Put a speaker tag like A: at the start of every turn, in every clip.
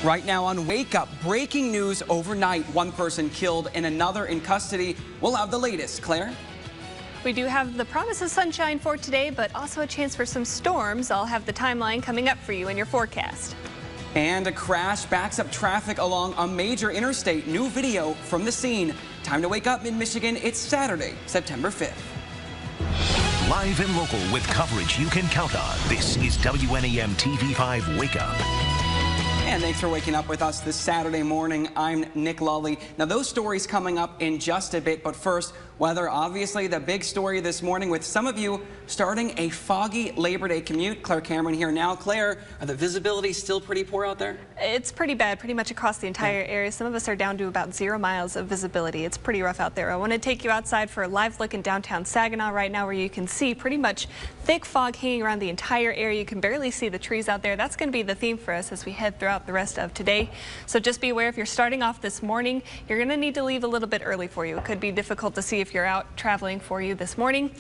A: Right now on Wake Up, breaking news overnight. One person killed and another in custody. We'll have the latest. Claire?
B: We do have the promise of sunshine for today, but also a chance for some storms. I'll have the timeline coming up for you in your forecast.
A: And a crash backs up traffic along a major interstate. New video from the scene. Time to wake up, Mid-Michigan. It's Saturday, September 5th.
C: Live and local with coverage you can count on. This is WNEM TV5 Wake Up.
A: And thanks for waking up with us this Saturday morning. I'm Nick Lulli. Now, those stories coming up in just a bit, but first, weather. Obviously, the big story this morning with some of you starting a foggy Labor Day commute. Claire Cameron here now. Claire, are the visibility still pretty poor out there?
B: It's pretty bad, pretty much across the entire area. Some of us are down to about 0 miles of visibility. It's pretty rough out there. I want to take you outside for a live look in downtown Saginaw right now, where you can see pretty much thick fog hanging around the entire area. You can barely see the trees out there. That's going to be the theme for us as we head throughout the rest of today. So just be aware, if you're starting off this morning, you're going to need to leave a little bit early for you. It could be difficult to see if you're out traveling for you this morning.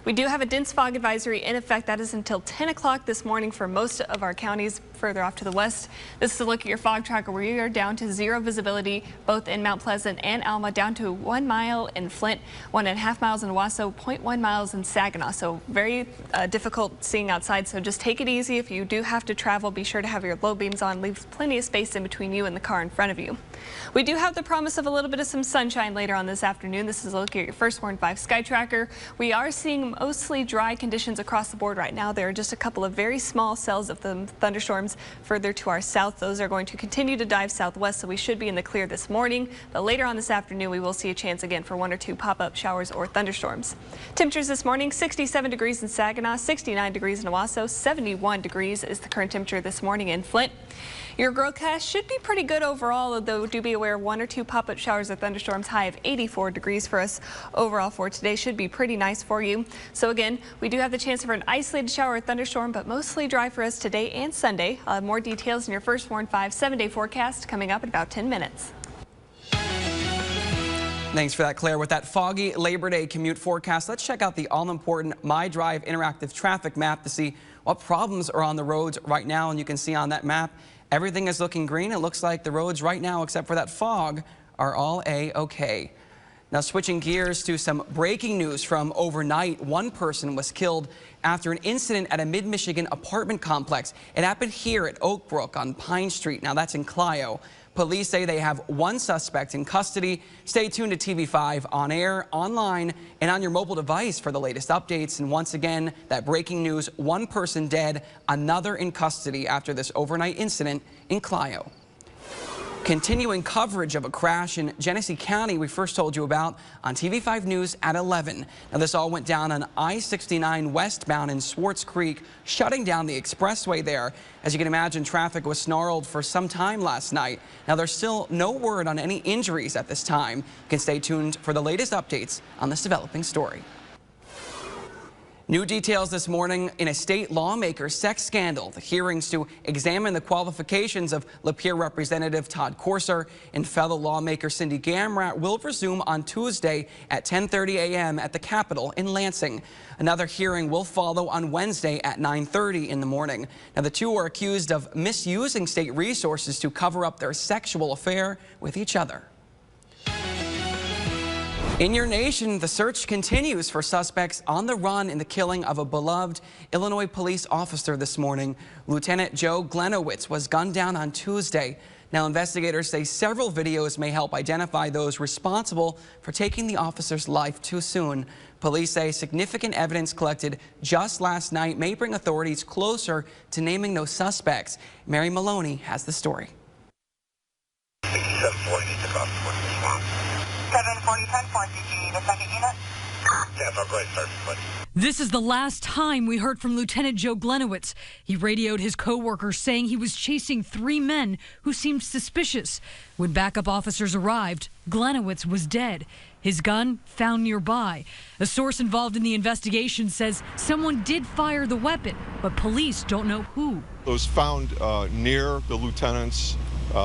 B: We do have a dense fog advisory in effect. That is until 10 o'clock this morning for most of our counties further off to the west. This is a look at your fog tracker where you are down to 0 visibility both in Mount Pleasant and Alma, down to 1 mile in Flint, 1.5 miles in Wasso, 0.1 miles in Saginaw. So very difficult seeing outside. So just take it easy. If you do have to travel, be sure to have your low beams on. Leave plenty of space in between you and the car in front of you. We do have the promise of a little bit of some sunshine later on this afternoon. This is a look at your First Warn 5 Sky Tracker. We are seeing mostly dry conditions across the board right now. There are just a couple of very small cells of the thunderstorms further to our south. Those are going to continue to dive southwest, so we should be in the clear this morning. But later on this afternoon, we will see a chance again for 1 or 2 pop-up showers or thunderstorms. Temperatures this morning, 67 degrees in Saginaw, 69 degrees in Owasso, 71 degrees is the current temperature this morning in Flint. Your growcast should be pretty good overall, although do be aware 1 or 2 pop-up showers or thunderstorms. High of 84 degrees for us overall for today. Should be pretty nice for you. So again, we do have the chance for an isolated shower or thunderstorm, but mostly dry for us today and Sunday. I'll have more details in your First Warn 5 7-day forecast coming up in about 10 minutes.
A: Thanks for that, Claire. With that foggy Labor Day commute forecast, let's check out the all-important My Drive interactive traffic map to see what problems are on the roads right now. And you can see on that map, everything is looking green. It looks like the roads right now, except for that fog, are all A-OK. Now, switching gears to some breaking news from overnight. One person was killed after an incident at a Mid-Michigan apartment complex. It happened here at Oak Brook on Pine Street. Now, that's in Clio. Police say they have one suspect in custody. Stay tuned to TV5 on air, online, and on your mobile device for the latest updates. And once again, that breaking news, one person dead, another in custody after this overnight incident in Clio. Continuing coverage of a crash in Genesee County we first told you about on TV5 News at 11. Now, this all went down on I-69 westbound in Swartz Creek, shutting down the expressway there. As you can imagine, traffic was snarled for some time last night. Now, there's still no word on any injuries at this time. You can stay tuned for the latest updates on this developing story. New details this morning in a state lawmaker's sex scandal. The hearings to examine the qualifications of Lapeer Representative Todd Corser and fellow lawmaker Cindy Gamrat will resume on Tuesday at 10:30 a.m. at the Capitol in Lansing. Another hearing will follow on Wednesday at 9:30 in the morning. Now, the two are accused of misusing state resources to cover up their sexual affair with each other. In your nation, the search continues for suspects on the run in the killing of a beloved Illinois police officer this morning. Lieutenant Joe Glenowitz was gunned down on Tuesday. Now, investigators say several videos may help identify those responsible for taking the officer's life too soon. Police say significant evidence collected just last night may bring authorities closer to naming those suspects. Mary Maloney has the story.
D: 740, 10-4, did you need a second unit?
E: Yeah, go ahead, start, please.
F: This is the last time we heard from Lieutenant Joe Glenowitz. He radioed his co-workers saying he was chasing 3 men who seemed suspicious. When backup officers arrived, Glenowitz was dead. His gun found nearby. A source involved in the investigation says someone did fire the weapon, but police don't know who.
G: It was found near the lieutenant's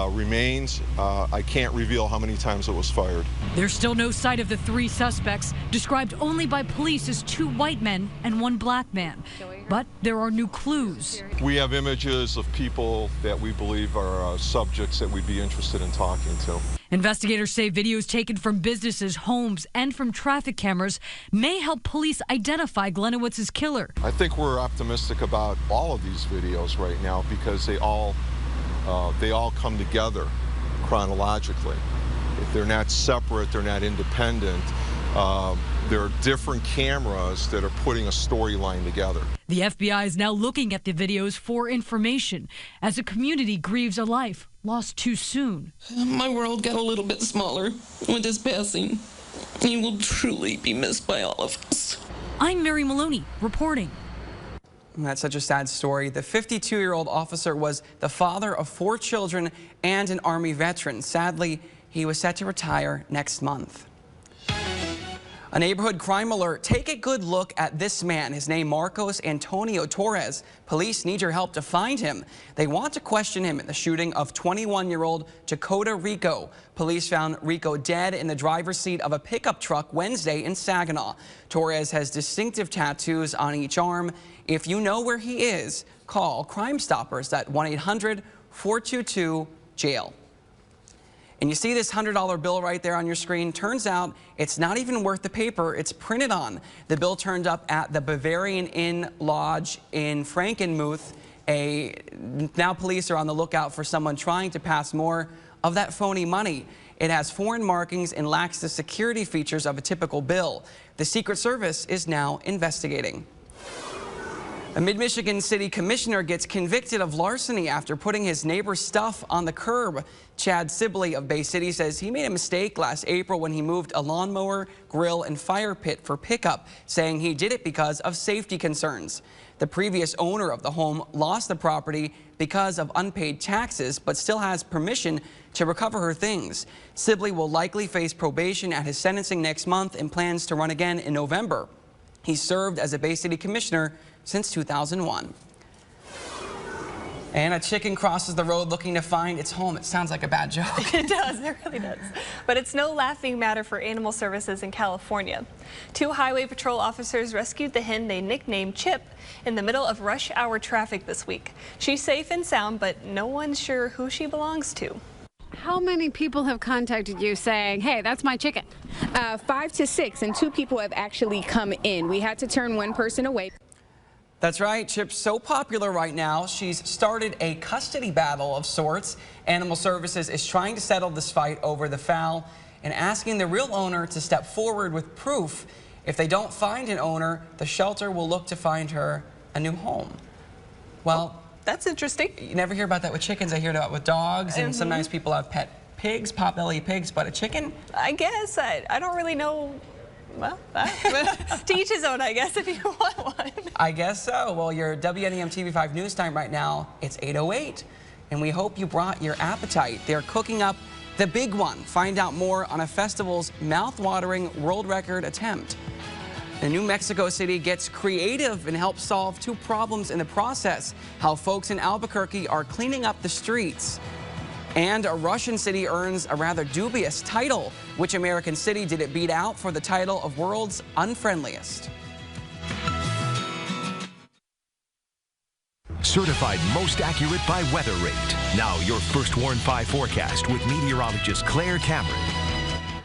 G: remains. I can't reveal how many times it was fired.
F: There's still no sight of the 3 suspects, described only by police as 2 white men and 1 black man. But there are new clues.
G: We have images of people that we believe are subjects that we'd be interested in talking to.
F: Investigators say videos taken from businesses, homes, and from traffic cameras may help police identify Glenowitz's killer.
G: I think we're optimistic about all of these videos right now because they all come together chronologically. If they're not separate, they're not independent. There are different cameras that are putting a storyline together.
F: The FBI is now looking at the videos for information as a community grieves a life lost too soon.
H: My world got a little bit smaller with his passing. He will truly be missed by all of us.
F: I'm Mary Maloney reporting.
A: That's such a sad story. The 52-year-old officer was the father of 4 children and an Army veteran. Sadly, he was set to retire next month. A neighborhood crime alert. Take a good look at this man. His name Marcos Antonio Torres. Police need your help to find him. They want to question him in the shooting of 21-year-old Dakota Rico. Police found Rico dead in the driver's seat of a pickup truck Wednesday in Saginaw. Torres has distinctive tattoos on each arm. If you know where he is, call Crime Stoppers at 1-800-422-JAIL. And you see this $100 bill right there on your screen. Turns out it's not even worth the paper it's printed on. The bill turned up at the Bavarian Inn Lodge in Frankenmuth. Now police are on the lookout for someone trying to pass more of that phony money. It has foreign markings and lacks the security features of a typical bill. The Secret Service is now investigating. A Mid-Michigan City Commissioner gets convicted of larceny after putting his neighbor's stuff on the curb. Chad Sibley of Bay City says he made a mistake last April when he moved a lawnmower, grill, and fire pit for pickup, saying he did it because of safety concerns. The previous owner of the home lost the property because of unpaid taxes, but still has permission to recover her things. Sibley will likely face probation at his sentencing next month and plans to run again in November. He served as a Bay City Commissioner since 2001. And a chicken crosses the road looking to find its home. It sounds like a bad joke.
B: It does, it really does. But it's no laughing matter for animal services in California. 2 highway patrol officers rescued the hen they nicknamed Chip in the middle of rush hour traffic this week. She's safe and sound, but no one's sure who she belongs to.
I: How many people have contacted you saying, hey, that's my chicken?
J: 5 to 6, and 2 people have actually come in. We had to turn 1 person away.
A: That's right. Chip's so popular right now, she's started a custody battle of sorts. Animal Services is trying to settle this fight over the fowl and asking the real owner to step forward with proof. If they don't find an owner, the shelter will look to find her a new home. Well,
B: that's interesting.
A: You never hear about that with chickens. I hear about with dogs, and sometimes people have pet pigs, potbelly pigs, but a chicken?
B: I guess. I don't really know. Well, to each his own, I guess, if you want one.
A: I guess so. Well, your WNEM TV5 news time right now, it's 8:08, and we hope you brought your appetite. They're cooking up the big one. Find out more on a festival's mouth-watering world record attempt. And New Mexico City gets creative and helps solve 2 problems in the process. How folks in Albuquerque are cleaning up the streets. And a Russian city earns a rather dubious title. Which American city did it beat out for the title of world's unfriendliest?
C: Certified most accurate by Weather Rate. Now your First Warn 5 forecast with meteorologist Claire Cameron.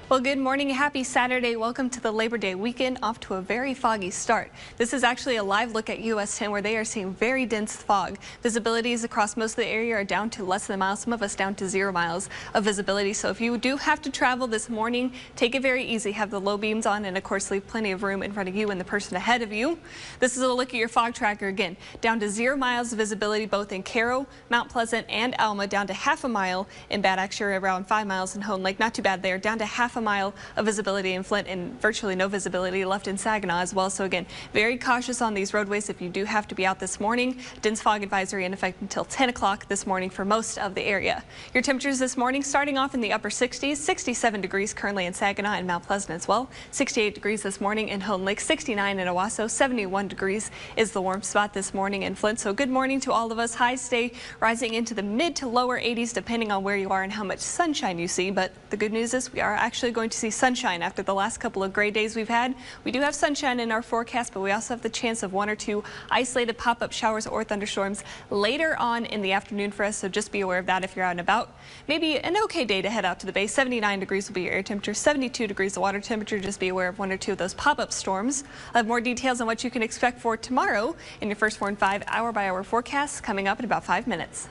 B: Well, good morning. Happy Saturday. Welcome to the Labor Day weekend, off to a very foggy start. This is actually a live look at US 10 where they are seeing very dense fog. Visibilities across most of the area are down to less than a mile, some of us down to 0 miles of visibility. So if you do have to travel this morning, take it very easy. Have the low beams on and, of course, leave plenty of room in front of you and the person ahead of you. This is a look at your fog tracker again. Down to 0 miles of visibility both in Caro, Mount Pleasant, and Alma. Down to half a mile in Bad Axe, around 5 miles in Hone Lake. Not too bad there. Down to half a a mile of visibility in Flint and virtually no visibility left in Saginaw as well. So again, very cautious on these roadways if you do have to be out this morning. Dense fog advisory in effect until 10 o'clock this morning for most of the area. Your temperatures this morning starting off in the upper 60s, 67 degrees currently in Saginaw and Mount Pleasant as well. 68 degrees this morning in Hone Lake, 69 in Owasso, 71 degrees is the warm spot this morning in Flint. So good morning to all of us. Highs stay rising into the mid to lower 80s depending on where you are and how much sunshine you see. But the good news is we are actually going to see sunshine after the last couple of gray days we've had. We do have sunshine in our forecast, but we also have the chance of 1 or 2 isolated pop-up showers or thunderstorms later on in the afternoon for us. So just be aware of that if you're out and about. Maybe an okay day to head out to the bay. 79 degrees will be your air temperature, 72 degrees the water temperature. Just be aware of 1 or 2 of those pop-up storms. I'll have more details on what you can expect for tomorrow in your First Warn 5 hour-by-hour forecast coming up in about 5 minutes.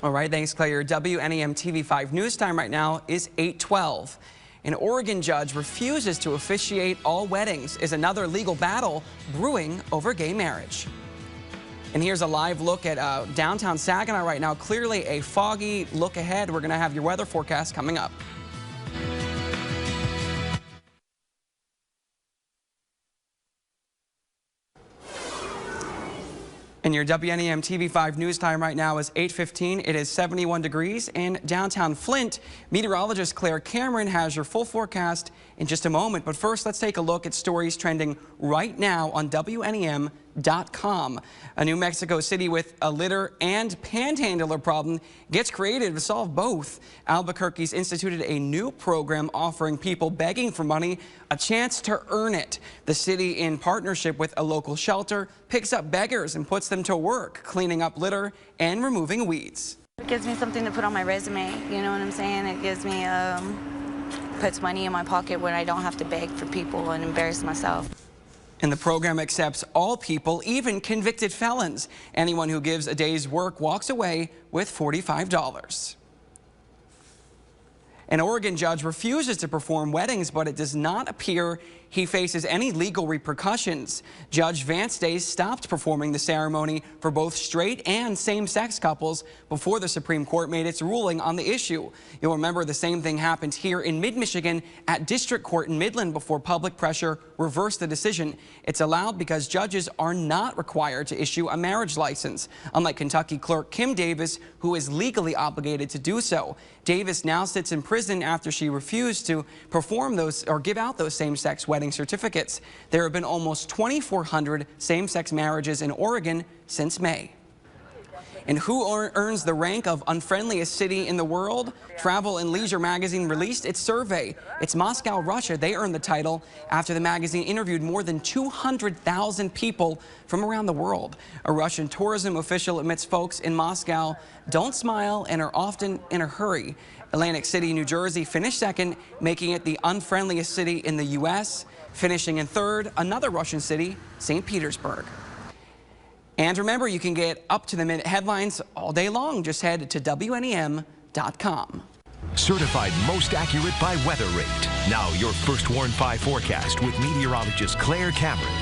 A: All right, thanks, Claire. Your WNEM TV5 news time right now is 8:12. An Oregon judge refuses to officiate all weddings as another legal battle brewing over gay marriage. And here's a live look at downtown Saginaw right now. Clearly a foggy look ahead. We're going to have your weather forecast coming up. And your WNEM TV5 news time right now is 8:15. It is 71 degrees in downtown Flint. Meteorologist Claire Cameron has your full forecast in just a moment. But first, let's take a look at stories trending right now on WNEM.com. A New Mexico City with a litter and panhandler problem gets creative to solve both. Albuquerque's instituted a new program offering people begging for money a chance to earn it. The city, in partnership with a local shelter, picks up beggars and puts them to work cleaning up litter and removing weeds.
K: It gives me something to put on my resume, you know what I'm saying? It gives me, puts money in my pocket when I don't have to beg for people and embarrass myself.
A: And the program accepts all people, even convicted felons. Anyone who gives a day's work walks away with $45. An Oregon judge refuses to perform weddings, but it does not appear he faces any legal repercussions. Judge Vance Day stopped performing the ceremony for both straight and same-sex couples before the Supreme Court made its ruling on the issue. You'll remember the same thing happened here in mid-Michigan at District Court in Midland before public pressure reversed the decision. It's allowed because judges are not required to issue a marriage license, unlike Kentucky clerk Kim Davis, who is legally obligated to do so. Davis now sits in prison after she refused to perform those or give out those same-sex wedding certificates. There have been almost 2,400 same-sex marriages in Oregon since May. And who earns the rank of unfriendliest city in the world? Travel and Leisure magazine released its survey. It's Moscow, Russia. They earned the title after the magazine interviewed more than 200,000 people from around the world. A Russian tourism official admits folks in Moscow don't smile and are often in a hurry. Atlantic City, New Jersey finished second, making it the unfriendliest city in the U.S. Finishing in third, another Russian city, St. Petersburg. And remember, you can get up-to-the-minute headlines all day long. Just head to WNEM.com.
C: Certified most accurate by Weather Rate. Now your First Warn 5 forecast with meteorologist Claire Cameron.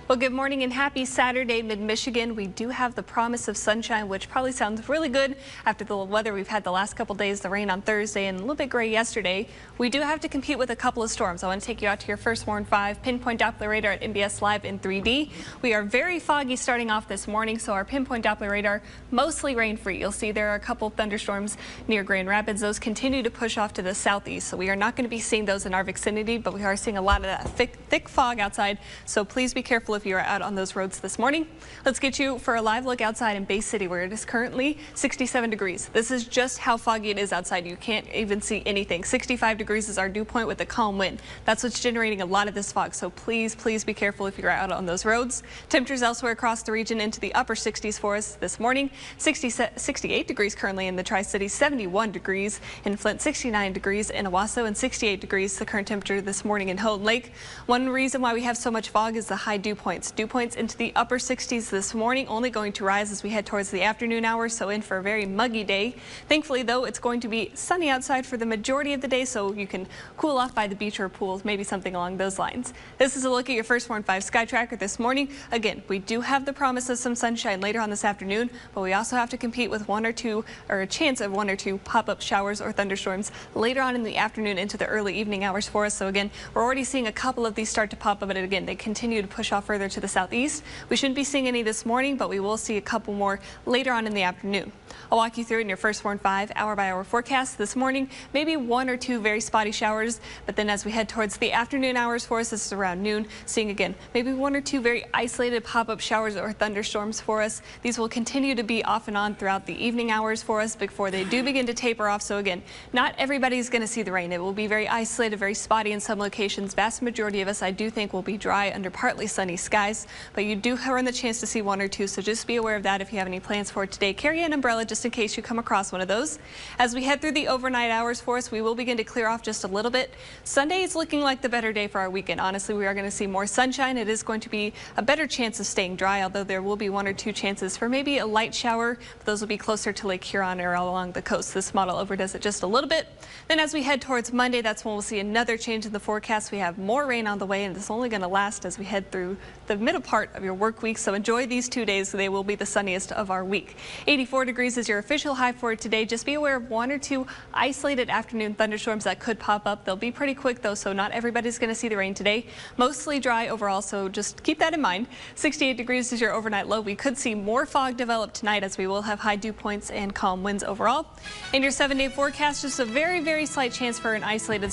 B: Well, good morning and happy Saturday, mid-Michigan. We do have the promise of sunshine, which probably sounds really good after the weather we've had the last couple days, the rain on Thursday and a little bit gray yesterday. We do have to compete with a couple of storms. I want to take you out to your First Warn 5 pinpoint Doppler radar at NBS Live in 3D. We are very foggy starting off this morning, so our pinpoint Doppler radar mostly rain-free. You'll see there are a couple thunderstorms near Grand Rapids. Those continue to push off to the southeast, so we are not going to be seeing those in our vicinity, but we are seeing a lot of that thick fog outside, so please be careful if you are out on those roads this morning. Let's get you for a live look outside in Bay City, where it is currently 67 degrees. This is just how foggy it is outside. You can't even see anything. 65 degrees is our dew point with a calm wind. That's what's generating a lot of this fog, so please be careful if you're out on those roads. Temperatures elsewhere across the region into the upper 60s for us this morning. 68 degrees currently in the Tri-Cities, 71 degrees in Flint, 69 degrees in Owasso, and 68 degrees the current temperature this morning in Hone Lake. One reason why we have so much fog is the high dew point points. Dew points into the upper 60s this morning, only going to rise as we head towards the afternoon hours, so in for a very muggy day. Thankfully, though, it's going to be sunny outside for the majority of the day, so you can cool off by the beach or pools, maybe something along those lines. This is a look at your First Warn 5 Sky Tracker this morning. Again, we do have the promise of some sunshine later on this afternoon, but we also have to compete with a chance of one or two pop-up showers or thunderstorms later on in the afternoon into the early evening hours for us. So again, we're already seeing a couple of these start to pop up, but again, they continue to push off further to the southeast. We shouldn't be seeing any this morning, but we will see a couple more later on in the afternoon. I'll walk you through it in your First Warn 5 hour-by-hour forecast this morning. Maybe one or two very spotty showers, but then as we head towards the afternoon hours for us, this is around noon, seeing again maybe one or two very isolated pop-up showers or thunderstorms for us. These will continue to be off and on throughout the evening hours for us before they do begin to taper off. So again, not everybody's going to see the rain. It will be very isolated, very spotty in some locations. Vast majority of us, I do think, will be dry under partly sunny skies, but you do run the chance to see one or two, so just be aware of that if you have any plans for it today. Carry an umbrella just in case you come across one of those. As we head through the overnight hours for us, we will begin to clear off just a little bit. Sunday is looking like the better day for our weekend. Honestly, we are going to see more sunshine. It is going to be a better chance of staying dry, although there will be one or two chances for maybe a light shower. But those will be closer to Lake Huron or all along the coast. This model overdoes it just a little bit. Then as we head towards Monday, that's when we'll see another change in the forecast. We have more rain on the way, and it's only going to last as we head through the middle part of your work week. So enjoy these 2 days. They will be the sunniest of our week. 84 degrees is your official high for today. Just be aware of one or two isolated afternoon thunderstorms that could pop up. They'll be pretty quick though, so not everybody's going to see the rain today. Mostly dry overall, so just keep that in mind. 68 degrees is your overnight low. We could see more fog develop tonight as we will have high dew points and calm winds overall. In your 7-day forecast, just a very, very slight chance for an isolated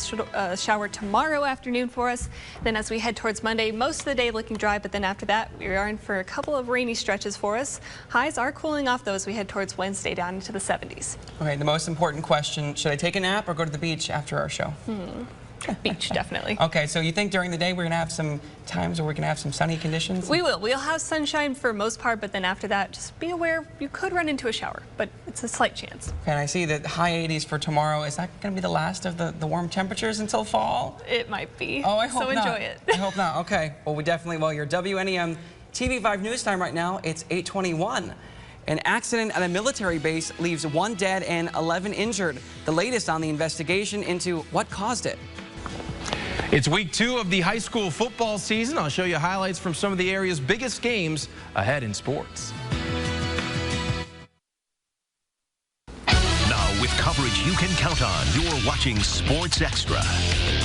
B: shower tomorrow afternoon for us. Then as we head towards Monday, most of the day looking dry, but then after that, we are in for a couple of rainy stretches for us. Highs are cooling off though as we head towards Wednesday down into the 70s.
A: Okay, the most important question, should I take a nap or go to the beach after our show?
B: Beach, definitely.
A: Okay, so you think during the day we're going to have some times where we can have some sunny conditions?
B: We will. We'll have sunshine for most part, but then after that, just be aware you could run into a shower, but it's a slight chance.
A: Okay, and I see that high 80s for tomorrow. Is that going to be the last of the warm temperatures until fall?
B: It might be.
A: Oh, I hope
B: so
A: not.
B: Enjoy it.
A: I hope not. Okay. Well, your WNEM TV5 news time right now, it's 8:21. An accident at a military base leaves 1 dead and 11 injured. The latest on the investigation into what caused it.
L: It's week 2 of the high school football season. I'll show you highlights from some of the area's biggest games ahead in sports.
C: Now, with coverage you can count on, you're watching Sports Extra.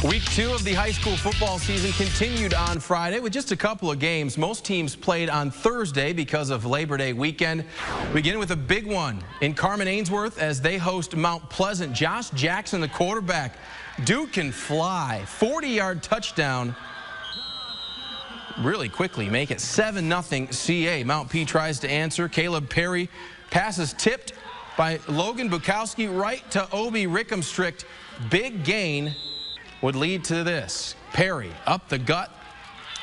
L: Week 2 of the high school football season continued on Friday with just a couple of games. Most teams played on Thursday because of Labor Day weekend. We begin with a big one in Carman Ainsworth as they host Mount Pleasant. Josh Jackson, the quarterback. Dude can fly. 40-yard touchdown. Really quickly make it 7-0 CA. Mount P tries to answer. Caleb Perry passes tipped by Logan Bukowski right to Obi Rickamstrict. Big gain would lead to this. Perry up the gut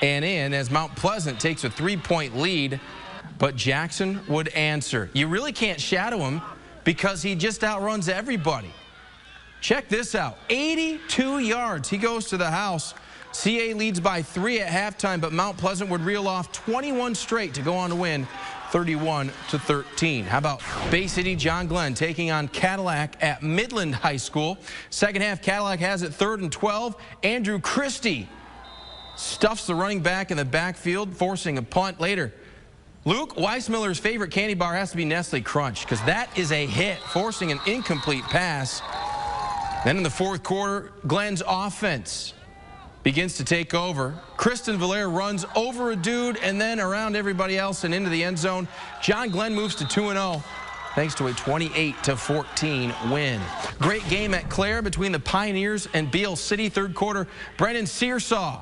L: and in as Mount Pleasant takes a 3-point lead, but Jackson would answer. You really can't shadow him because he just outruns everybody. Check this out, 82 yards. He goes to the house. CA leads by 3 at halftime, but Mount Pleasant would reel off 21 straight to go on to win 31-13. How about Bay City John Glenn taking on Cadillac at Midland High School? Second half, Cadillac has it 3rd and 12. Andrew Christie stuffs the running back in the backfield, forcing a punt later. Luke Weissmiller's favorite candy bar has to be Nestle Crunch because that is a hit, forcing an incomplete pass. Then in the 4th quarter, Glenn's offense begins to take over. Kristen Valere runs over a dude and then around everybody else and into the end zone. John Glenn moves to 2-0 thanks to a 28-14 win. Great game at Clare between the Pioneers and Beale City. 3rd quarter, Brennan Searsaw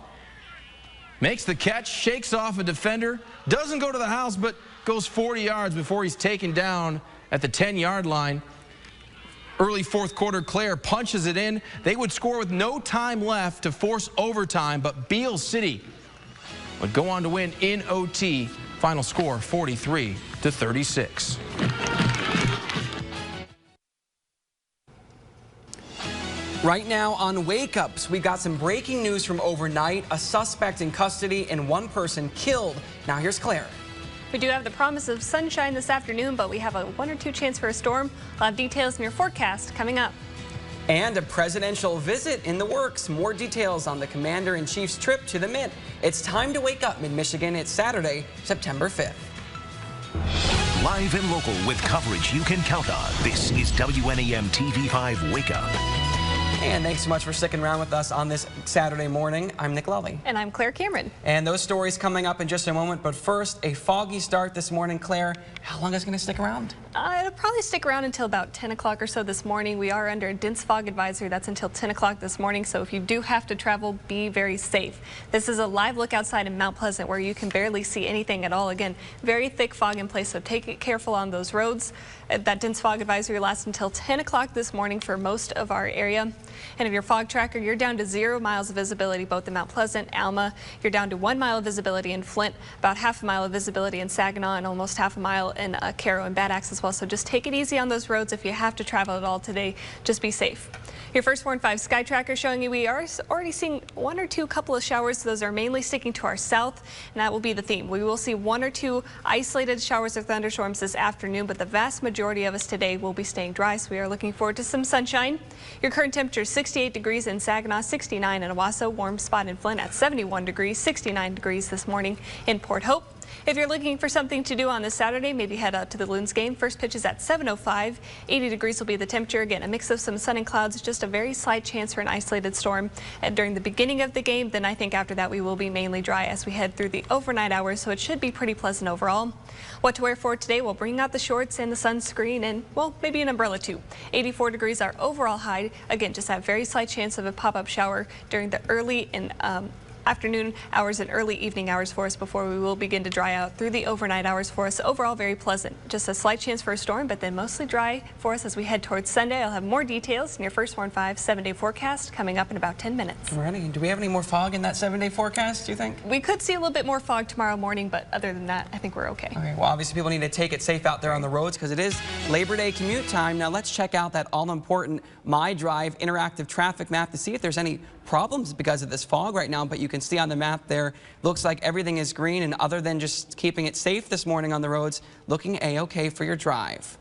L: makes the catch, shakes off a defender, doesn't go to the house, but goes 40 yards before he's taken down at the 10-yard line. Early 4th quarter, Clare punches it in. They would score with no time left to force overtime, but Beale City would go on to win in OT. Final score 43-36.
A: Right now on Wake Ups, we've got some breaking news from overnight. A suspect in custody and one person killed. Now here's Claire.
B: We do have the promise of sunshine this afternoon, but we have a 1 or 2 chance for a storm. We'll have details in your forecast coming up.
A: And a presidential visit in the works. More details on the Commander-in-Chief's trip to the Mint. It's time to wake up, Mid-Michigan. It's Saturday, September 5th.
C: Live and local with coverage you can count on. This is WNEM TV5 Wake Up.
A: And thanks so much for sticking around with us on this Saturday morning. I'm Nick Lulli.
B: And I'm Claire Cameron.
A: And those stories coming up in just a moment. But first, a foggy start this morning. Claire, how long is it going to stick around?
B: It'll probably stick around until about 10 o'clock or so this morning. We are under a dense fog advisory. That's until 10 o'clock this morning. So if you do have to travel, be very safe. This is a live look outside in Mount Pleasant where you can barely see anything at all. Again, very thick fog in place, so take it careful on those roads. That dense fog advisory lasts until 10 o'clock this morning for most of our area. And if your fog tracker, you're down to 0 miles of visibility both in Mount Pleasant, Alma. You're down to 1 mile of visibility in Flint, about half a mile of visibility in Saginaw, and almost half a mile in Caro and Bad Axe as well. So just take it easy on those roads. If you have to travel at all today, just be safe. Your first 4 and 5 sky tracker showing you we are already seeing 1 or 2 couple of showers. Those are mainly sticking to our south, and that will be the theme. We will see 1 or 2 isolated showers or thunderstorms this afternoon, but the vast majority of us today will be staying dry, so we are looking forward to some sunshine. Your current temperature is 68 degrees in Saginaw, 69 in Owasso, warm spot in Flint at 71 degrees, 69 degrees this morning in Port Hope. If you're looking for something to do on this Saturday, maybe head out to the Loons game. First pitch is at 7:05. 80 degrees will be the temperature. Again, a mix of some sun and clouds, just a very slight chance for an isolated storm during the beginning of the game. Then I think after that we will be mainly dry as we head through the overnight hours, so it should be pretty pleasant overall. What to wear for today? We'll bring out the shorts and the sunscreen and, well, maybe an umbrella too. 84 degrees our overall high. Again, just that very slight chance of a pop-up shower during the early and afternoon hours and early evening hours for us before we will begin to dry out through the overnight hours for us. Overall, very pleasant. Just a slight chance for a storm, but then mostly dry for us as we head towards Sunday. I'll have more details in your first 4 and 5 7-day forecast coming up in about 10 minutes.
A: Ready? Do we have any more fog in that 7-day forecast, do you think?
B: We could see a little bit more fog tomorrow morning, but other than that, I think we're okay.
A: Okay, well, obviously people need to take it safe out there on the roads because it is Labor Day commute time. Now let's check out that all-important My Drive interactive traffic map to see if there's any problems because of this fog right now, but you can see on the map there, looks like everything is green, and other than just keeping it safe this morning on the roads, looking a-okay for your drive.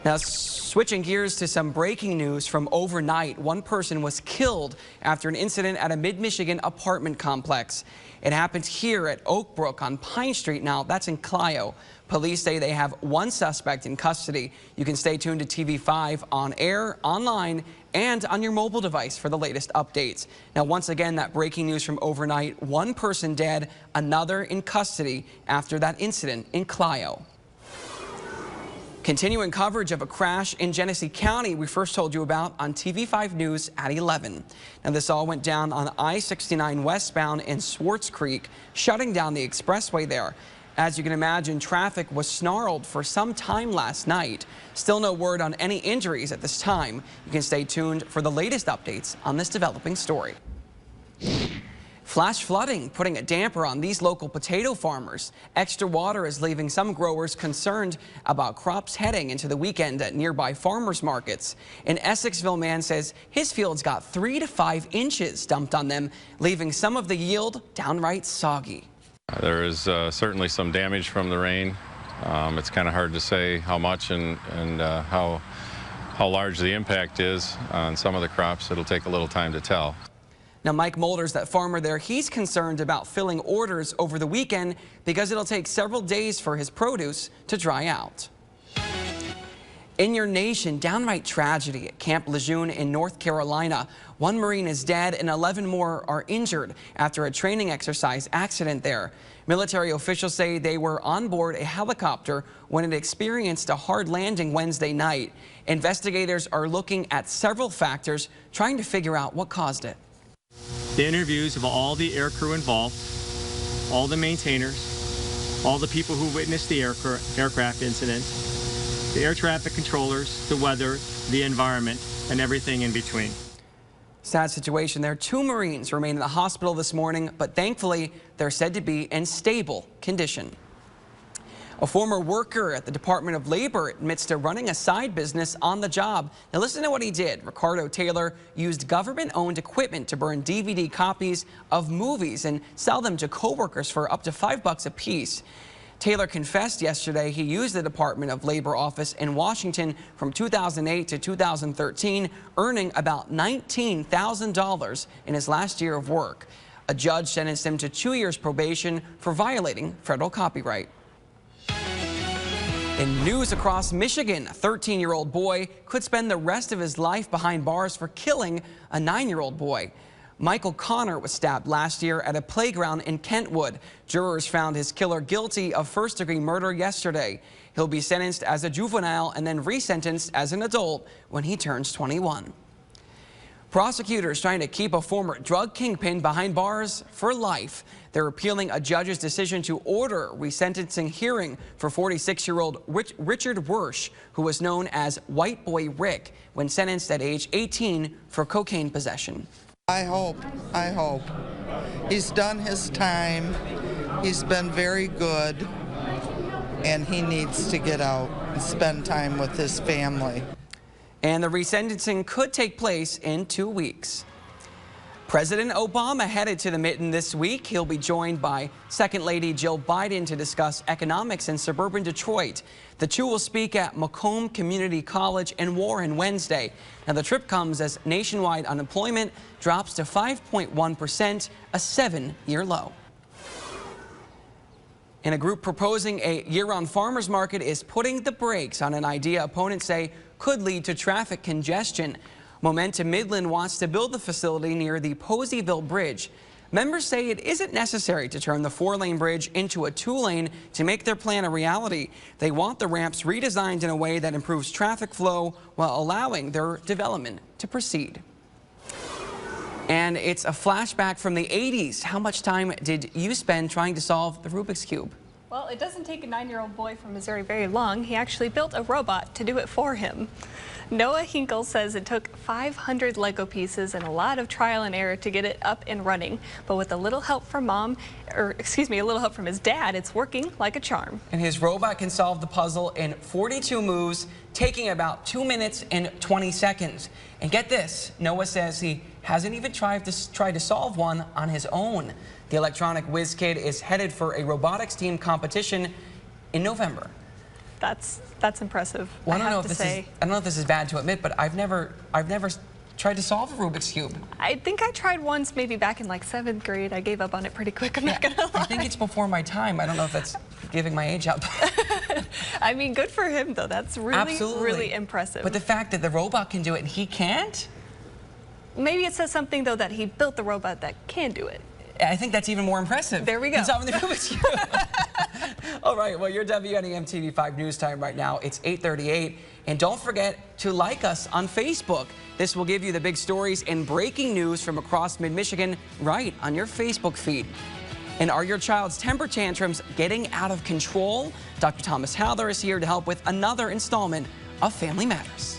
A: Now, switching gears to some breaking news from overnight. One person was killed after an incident at a Mid-Michigan apartment complex. It happened here at Oak Brook on Pine Street. Now, that's in Clio. Police say they have 1 suspect in custody. You can stay tuned to TV5 on air, online, and on your mobile device for the latest updates. Now, once again, that breaking news from overnight. 1 person dead, another in custody after that incident in Clio. Continuing coverage of a crash in Genesee County we first told you about on TV5 News at 11. Now, this all went down on I-69 westbound in Swartz Creek, shutting down the expressway there. As you can imagine, traffic was snarled for some time last night. Still no word on any injuries at this time. You can stay tuned for the latest updates on this developing story. Flash flooding putting a damper on these local potato farmers. Extra water is leaving some growers concerned about crops heading into the weekend at nearby farmers markets. An Essexville man says his fields got 3 to 5 inches dumped on them, leaving some of the yield downright soggy.
M: There is certainly some damage from the rain. It's kind of hard to say how much and how large the impact is on some of the crops. It'll take a little time to tell.
A: Now, Mike Mulders, that farmer there, he's concerned about filling orders over the weekend because it'll take several days for his produce to dry out. In your nation, downright tragedy at Camp Lejeune in North Carolina. 1 Marine is dead and 11 more are injured after a training exercise accident there. Military officials say they were on board a helicopter when it experienced a hard landing Wednesday night. Investigators are looking at several factors, trying to figure out what caused it.
N: The interviews of all the aircrew involved, all the maintainers, all the people who witnessed the aircraft incident, the air traffic controllers, the weather, the environment, and everything in between.
A: Sad situation there. 2 Marines remain in the hospital this morning, but thankfully they're said to be in stable condition. A former worker at the Department of Labor admits to running a side business on the job. Now listen to what he did. Ricardo Taylor used government-owned equipment to burn DVD copies of movies and sell them to coworkers for up to $5 a piece. Taylor confessed yesterday he used the Department of Labor office in Washington from 2008 to 2013, earning about $19,000 in his last year of work. A judge sentenced him to 2 years probation for violating federal copyright. In news across Michigan, a 13-year-old boy could spend the rest of his life behind bars for killing a 9-year-old boy. Michael Connor was stabbed last year at a playground in Kentwood. Jurors found his killer guilty of first-degree murder yesterday. He'll be sentenced as a juvenile and then resentenced as an adult when he turns 21. Prosecutors trying to keep a former drug kingpin behind bars for life. They're appealing a judge's decision to order resentencing hearing for 46-year-old Richard Wersch, who was known as White Boy Rick, when sentenced at age 18 for cocaine possession.
O: I hope. He's done his time. He's been very good, and he needs to get out and spend time with his family.
A: And the resentencing could take place in 2 weeks. President Obama headed to the Mitten this week. He'll be joined by Second Lady Jill Biden to discuss economics in suburban Detroit. The two will speak at Macomb Community College in Warren Wednesday. Now, the trip comes as nationwide unemployment drops to 5.1%, a 7-year low. And a group proposing a year-round farmers market is putting the brakes on an idea opponents say could lead to traffic congestion. Momentum Midland wants to build the facility near the Poseyville Bridge. Members say it isn't necessary to turn the 4-lane bridge into a 2-lane to make their plan a reality. They want the ramps redesigned in a way that improves traffic flow while allowing their development to proceed. And it's a flashback from the 80s. How much time did you spend trying to solve the Rubik's Cube?
B: Well, it doesn't take a 9-year-old boy from Missouri very long. He actually built a robot to do it for him. Noah Hinkle says it took 500 Lego pieces and a lot of trial and error to get it up and running. But with a little help from a little help from his dad, it's working like a charm.
A: And his robot can solve the puzzle in 42 moves, taking about 2 minutes and 20 seconds. And get this, Noah says he hasn't even tried to solve one on his own. The electronic whiz kid is headed for a robotics team competition in November.
B: That's impressive.
A: Well, I don't know if this is bad to admit, but I've never tried to solve a Rubik's Cube.
B: I think I tried once, maybe back in like 7th grade. I gave up on it pretty quick, I'm not gonna lie.
A: I think it's before my time. I don't know if that's giving my age up.
B: I mean, good for him though. That's really impressive.
A: But the fact that the robot can do it and he can't?
B: Maybe it says something though that he built the robot that can do it.
A: I think that's even more impressive.
B: There we go.
A: Solving the Rubik's Cube. All right, well, your WNEM TV5 news time right now. It's 8:38. And don't forget to like us on Facebook. This will give you the big stories and breaking news from across mid-Michigan right on your Facebook feed. And are your child's temper tantrums getting out of control? Dr. Thomas Howler is here to help with another installment of Family Matters.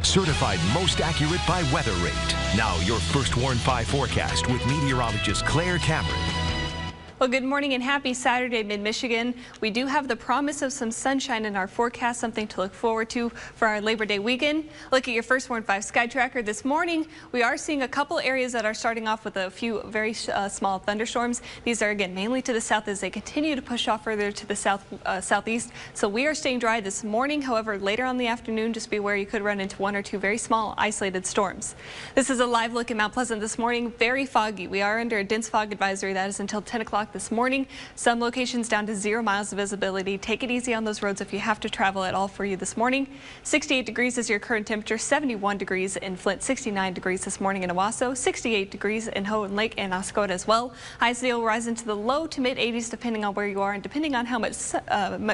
C: Certified most accurate by Weather Rate. Now your First Warn 5 forecast with meteorologist Claire Cameron.
B: Well, good morning and happy Saturday, mid-Michigan. We do have the promise of some sunshine in our forecast, something to look forward to for our Labor Day weekend. Look at your First Warn 5 sky tracker. This morning, we are seeing a couple areas that are starting off with a few very small thunderstorms. These are, again, mainly to the south as they continue to push off further to the southeast. So we are staying dry this morning. However, later on in the afternoon, just be aware you could run into 1 or 2 very small isolated storms. This is a live look at Mount Pleasant this morning. Very foggy. We are under a dense fog advisory. That is until 10 o'clock this morning. Some locations down to 0 miles of visibility. Take it easy on those roads if you have to travel at all for you this morning. 68 degrees is your current temperature, 71 degrees in Flint, 69 degrees this morning in Owasso, 68 degrees in Houghton Lake and Oscoda as well. Highs today will rise into the low to mid 80s depending on where you are and depending on how much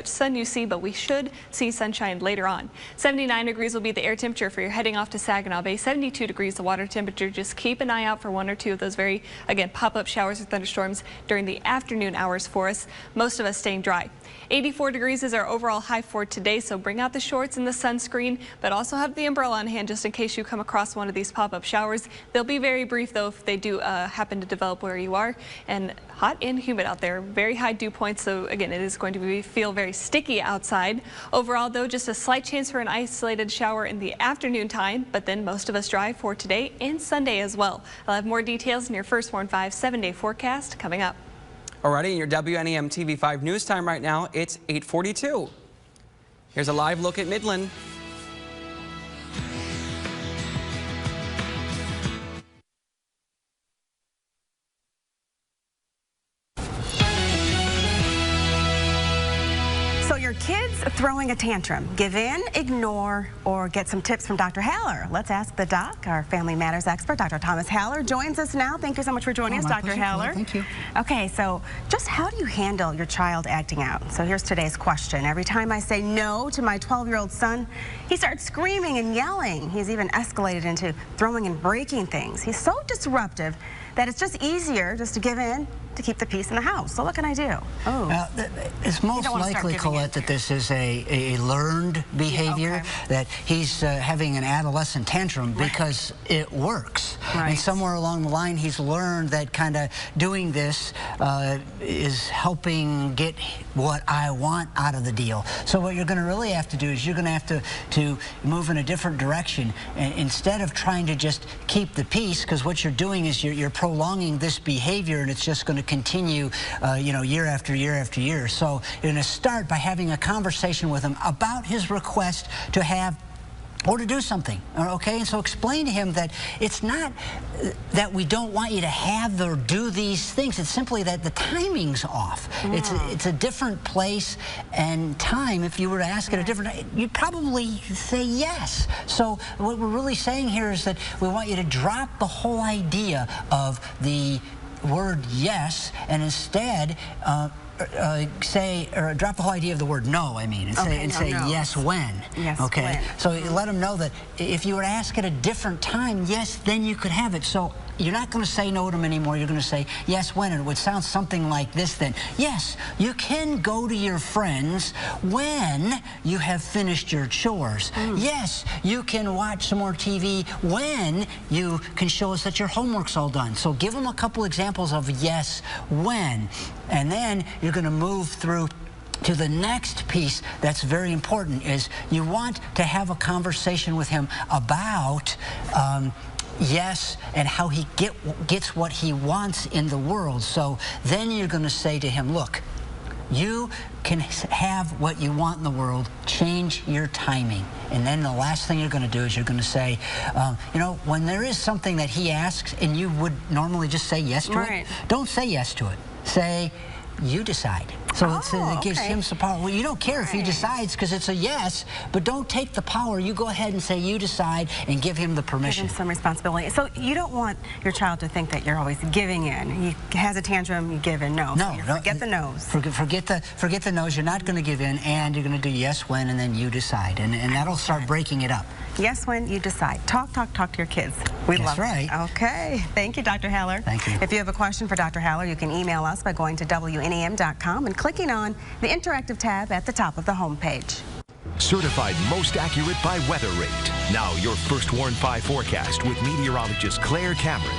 B: sun you see, but we should see sunshine later on. 79 degrees will be the air temperature for your heading off to Saginaw Bay, 72 degrees the water temperature. Just keep an eye out for 1 or 2 of those very, again, pop-up showers or thunderstorms during the afternoon hours for us. Most of us staying dry. 84 degrees is our overall high for today, so bring out the shorts and the sunscreen, but also have the umbrella on hand just in case you come across one of these pop-up showers. They'll be very brief, though, if they do happen to develop where you are. And hot and humid out there, very high dew points, so again, it is going to feel very sticky outside. Overall, though, just a slight chance for an isolated shower in the afternoon time, but then most of us dry for today and Sunday as well. I'll have more details in your First Warn 5 7-day forecast coming up.
A: Alrighty, in your WNEM TV5 news time right now, it's 8:42. Here's a live look at Midland.
P: So your kid's throwing a tantrum. Give in, ignore, or get some tips from Dr. Haller. Let's ask the doc. Our Family Matters expert, Dr. Thomas Haller, joins us now. Thank you so much for joining us, Dr. Haller.
Q: Thank you.
P: Okay, so just how do you handle your child acting out? So here's today's question. Every time I say no to my 12-year-old son, he starts screaming and yelling. He's even escalated into throwing and breaking things. He's so disruptive that it's just easier just to give in to keep the peace in the house. So what can I do?
Q: Oh, it's most likely, Colette, that this is a learned behavior, that he's having an adolescent tantrum because it works. And somewhere along the line, he's learned that kind of doing this is helping get what I want out of the deal. So what you're going to really have to do is you're going to have to move in a different direction. And instead of trying to just keep the peace, because what you're doing is you're prolonging this behavior, and it's just going to continue, you know, year after year after year. So you're going to start by having a conversation with him about his request to have or to do something, okay? And so explain to him that it's not that we don't want you to have or do these things. It's simply that the timing's off. It's a different place and time. If you were to ask it a different, you'd probably say yes. So what we're really saying here is that we want you to drop the whole idea of the word yes, and instead say, or drop the whole idea of the word no, I mean, and say yes when.
P: Yes,
Q: okay?
P: when.
Q: So let them know that if you were to ask at a different time, yes, then you could have it. So you're not going to say no to him anymore. You're going to say yes when, and it would sound something like this then. Yes, you can go to your friends when you have finished your chores. Yes, you can watch some more TV when you can show us that your homework's all done. So give them a couple examples of yes when, and then you're going to move through to the next piece that's very important. Is you want to have a conversation with him about yes, and how he gets what he wants in the world. So then you're going to say to him, look, you can have what you want in the world, change your timing. And then the last thing you're going to do is you're going to say, you know, when there is something that he asks and you would normally just say yes to it, don't say yes to it. Say, you decide. So it gives him some power. Well, you don't care if he decides because it's a yes, but don't take the power. You go ahead and say you decide and give him the permission.
P: Give him some responsibility. So you don't want your child to think that you're always giving in. He has a tantrum, you give in. No, forget the no's.
Q: Forget the no's. You're not going to give in, and you're going to do yes when, and then you decide. And that'll start breaking it up.
P: Yes when, you decide. Talk to your kids. We love it. Okay. Thank you, Dr. Haller.
Q: Thank you.
P: If you have a question for Dr. Haller, you can email us by going to WNEM.com and clicking on the interactive tab at the top of the homepage.
C: Certified most accurate by Weather Rate. Now your First Warn 5 forecast with meteorologist Claire Cameron.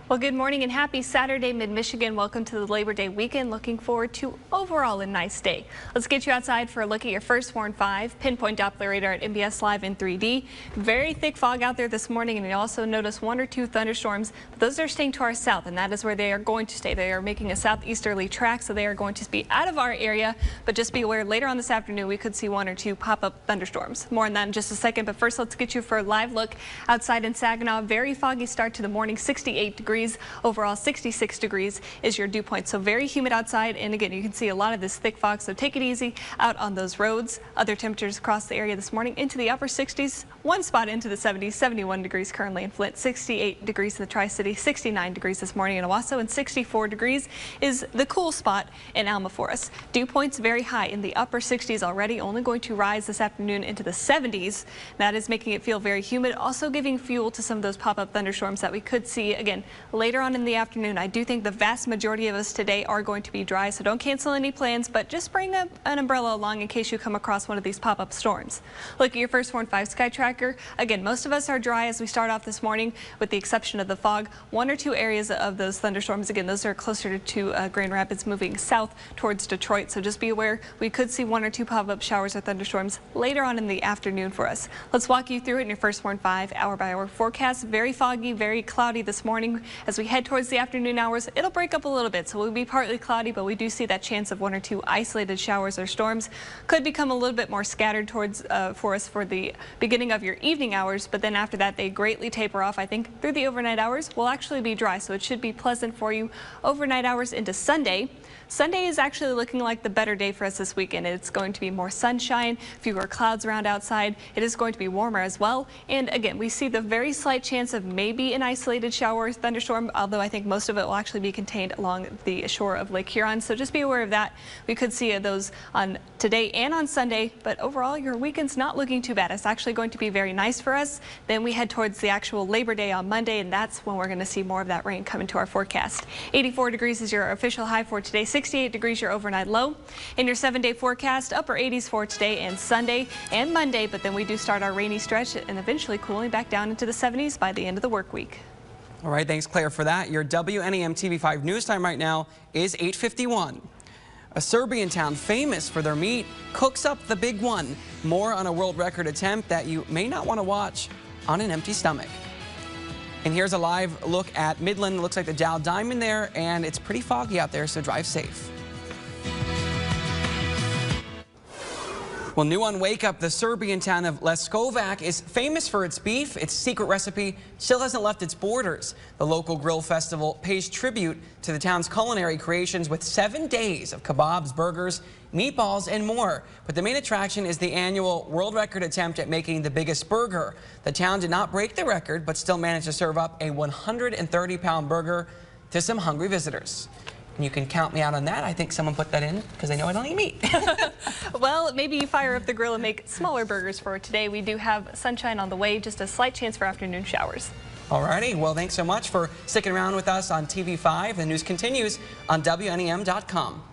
B: Well, good morning and happy Saturday, Mid-Michigan. Welcome to the Labor Day weekend. Looking forward to overall a nice day. Let's get you outside for a look at your First Warn 5 pinpoint Doppler radar at MBS Live in 3D. Very thick fog out there this morning, and you also notice 1 or 2 thunderstorms. But those are staying to our south, and that is where they are going to stay. They are making a southeasterly track, so they are going to be out of our area. But just be aware, later on this afternoon, we could see 1 or 2 pop-up thunderstorms. More on that in just a second. But first, let's get you for a live look outside in Saginaw. Very foggy start to the morning, 68 degrees. Overall 66 degrees is your dew point. So very humid outside. And again, you can see a lot of this thick fog. So take it easy out on those roads. Other temperatures across the area this morning into the upper 60s. One spot into the 70s, 71 degrees currently in Flint, 68 degrees in the Tri-City, 69 degrees this morning in Owasso, and 64 degrees is the cool spot in Alma for us. Dew points very high in the upper 60s already, only going to rise this afternoon into the 70s. That is making it feel very humid, also giving fuel to some of those pop-up thunderstorms that we could see again later on in the afternoon. I do think the vast majority of us today are going to be dry, so don't cancel any plans, but just bring an umbrella along in case you come across one of these pop-up storms. Look at your First Warn 5 sky tracker. Again, most of us are dry as we start off this morning, with the exception of the fog. One or two areas of those thunderstorms, again, those are closer to Grand Rapids, moving south towards Detroit, so just be aware we could see one or two pop-up showers or thunderstorms later on in the afternoon for us. Let's walk you through it in your First Warn 5 hour-by-hour forecast. Very foggy, very cloudy this morning. As we head towards the afternoon hours, it'll break up a little bit, so we'll be partly cloudy, but we do see that chance of one or two isolated showers or storms. Could become a little bit more scattered towards for us for the beginning of your evening hours, but then after that they greatly taper off. I think through the overnight hours will actually be dry, so it should be pleasant for you overnight hours into Sunday. Sunday is actually looking like the better day for us this weekend. It's going to be more sunshine, fewer clouds around outside. It is going to be warmer as well. And again, we see the very slight chance of maybe an isolated shower or thunderstorm, although I think most of it will actually be contained along the shore of Lake Huron. So just be aware of that. We could see those on today and on Sunday, but overall your weekend's not looking too bad. It's actually going to be very nice for us. Then we head towards the actual Labor Day on Monday, and that's when we're going to see more of that rain come into our forecast. 84 degrees is your official high for today. 68 degrees your overnight low. In your 7-day forecast, upper 80s for today and Sunday and Monday, but then we do start our rainy stretch and eventually cooling back down into the 70s by the end of the work week.
A: All right, thanks Claire for that. Your WNEM TV5 news time right now is 8:51. A Serbian town famous for their meat cooks up the big one. More on a world record attempt that you may not want to watch on an empty stomach. And here's a live look at Midland. It looks like the Dow Diamond there, and it's pretty foggy out there, so drive safe. Well, new on Wake Up, the Serbian town of Leskovac is famous for its beef. Its secret recipe still hasn't left its borders. The local grill festival pays tribute to the town's culinary creations with 7 days of kebabs, burgers, meatballs, and more. But the main attraction is the annual world record attempt at making the biggest burger. The town did not break the record, but still managed to serve up a 130-pound burger to some hungry visitors. And you can count me out on that. I think someone put that in because they know I don't eat meat.
B: Well, maybe you fire up the grill and make smaller burgers for today. We do have sunshine on the way, just a slight chance for afternoon showers.
A: Alrighty, well, thanks so much for sticking around with us on TV5. The news continues on WNEM.com.